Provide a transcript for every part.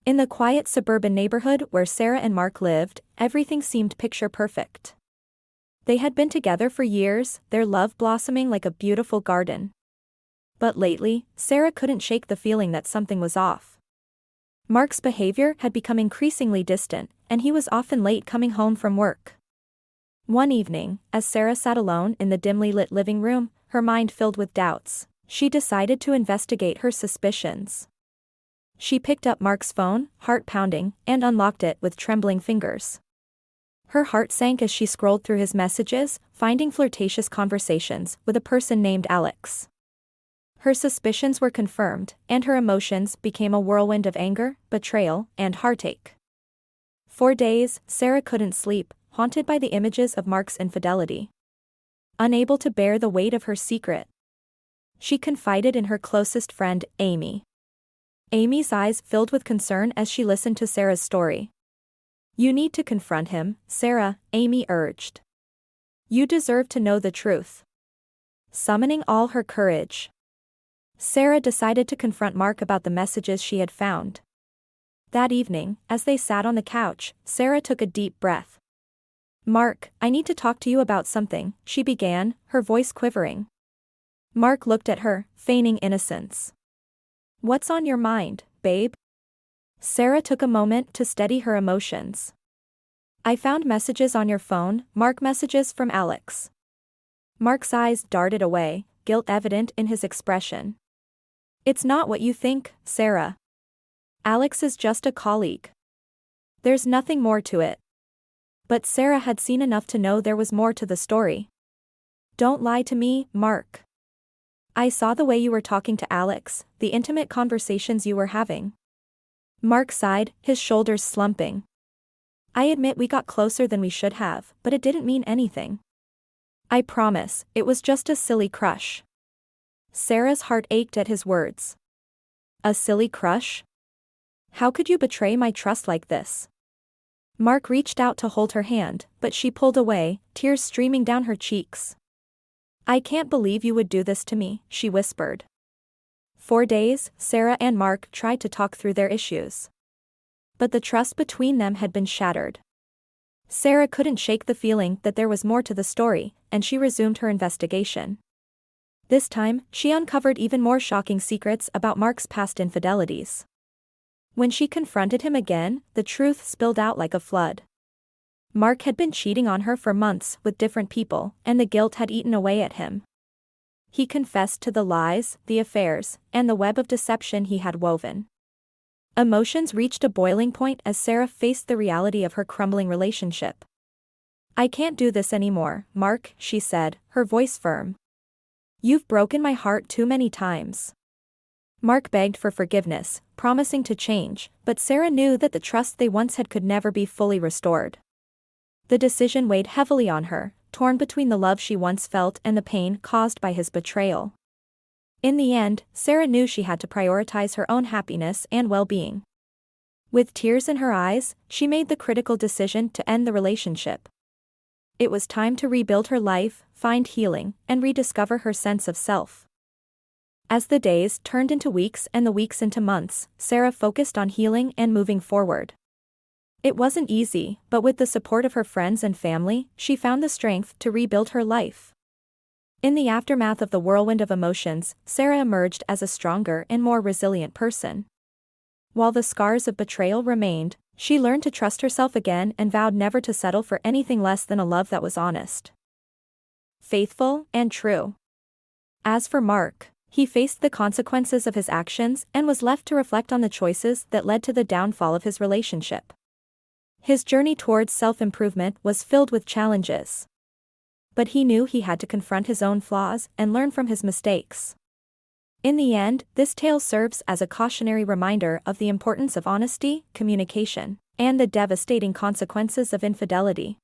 In the quiet suburban neighborhood where Sarah and Mark lived, everything seemed picture perfect. They had been together for years, their love blossoming like a beautiful garden. But lately, Sarah couldn't shake the feeling that something was off. Mark's behavior had become increasingly distant, and he was often late coming home from work. One evening, as Sarah sat alone in the dimly lit living room, her mind filled with doubts, she decided to investigate her suspicions. She picked up Mark's phone, heart pounding, and unlocked it with trembling fingers. Her heart sank as she scrolled through his messages, finding flirtatious conversations with a person named Alex. Her suspicions were confirmed, and her emotions became a whirlwind of anger, betrayal, and heartache. For days, Sarah couldn't sleep, haunted by the images of Mark's infidelity. Unable to bear the weight of her secret, she confided in her closest friend, Amy. Amy's eyes filled with concern as she listened to Sarah's story. "You need to confront him, Sarah," Amy urged. "You deserve to know the truth." Summoning all her courage, Sarah decided to confront Mark about the messages she had found. That evening, as they sat on the couch, Sarah took a deep breath. "Mark, I need to talk to you about something," she began, her voice quivering. Mark looked at her, feigning innocence. "What's on your mind, babe?" Sarah took a moment to steady her emotions. "I found messages on your phone, Mark, messages from Alex." Mark's eyes darted away, guilt evident in his expression. "It's not what you think, Sarah. Alex is just a colleague. There's nothing more to it." But Sarah had seen enough to know there was more to the story. "Don't lie to me, Mark. I saw the way you were talking to Alex, the intimate conversations you were having." Mark sighed, his shoulders slumping. "I admit we got closer than we should have, but it didn't mean anything. I promise, it was just a silly crush." Sarah's heart ached at his words. "A silly crush? How could you betray my trust like this?" Mark reached out to hold her hand, but she pulled away, tears streaming down her cheeks. "I can't believe you would do this to me," she whispered. For days, Sarah and Mark tried to talk through their issues. But the trust between them had been shattered. Sarah couldn't shake the feeling that there was more to the story, and she resumed her investigation. This time, she uncovered even more shocking secrets about Mark's past infidelities. When she confronted him again, the truth spilled out like a flood. Mark had been cheating on her for months with different people, and the guilt had eaten away at him. He confessed to the lies, the affairs, and the web of deception he had woven. Emotions reached a boiling point as Sarah faced the reality of her crumbling relationship. "I can't do this anymore, Mark," she said, her voice firm. "You've broken my heart too many times." Mark begged for forgiveness, promising to change, but Sarah knew that the trust they once had could never be fully restored. The decision weighed heavily on her, torn between the love she once felt and the pain caused by his betrayal. In the end, Sarah knew she had to prioritize her own happiness and well-being. With tears in her eyes, she made the critical decision to end the relationship. It was time to rebuild her life, find healing, and rediscover her sense of self. As the days turned into weeks and the weeks into months, Sarah focused on healing and moving forward. It wasn't easy, but with the support of her friends and family, she found the strength to rebuild her life. In the aftermath of the whirlwind of emotions, Sarah emerged as a stronger and more resilient person. While the scars of betrayal remained, she learned to trust herself again and vowed never to settle for anything less than a love that was honest, faithful, and true. As for Mark, he faced the consequences of his actions and was left to reflect on the choices that led to the downfall of his relationship. His journey towards self-improvement was filled with challenges. But he knew he had to confront his own flaws and learn from his mistakes. In the end, this tale serves as a cautionary reminder of the importance of honesty, communication, and the devastating consequences of infidelity.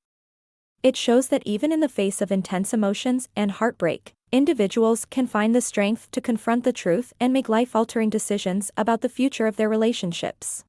It shows that even in the face of intense emotions and heartbreak, individuals can find the strength to confront the truth and make life-altering decisions about the future of their relationships.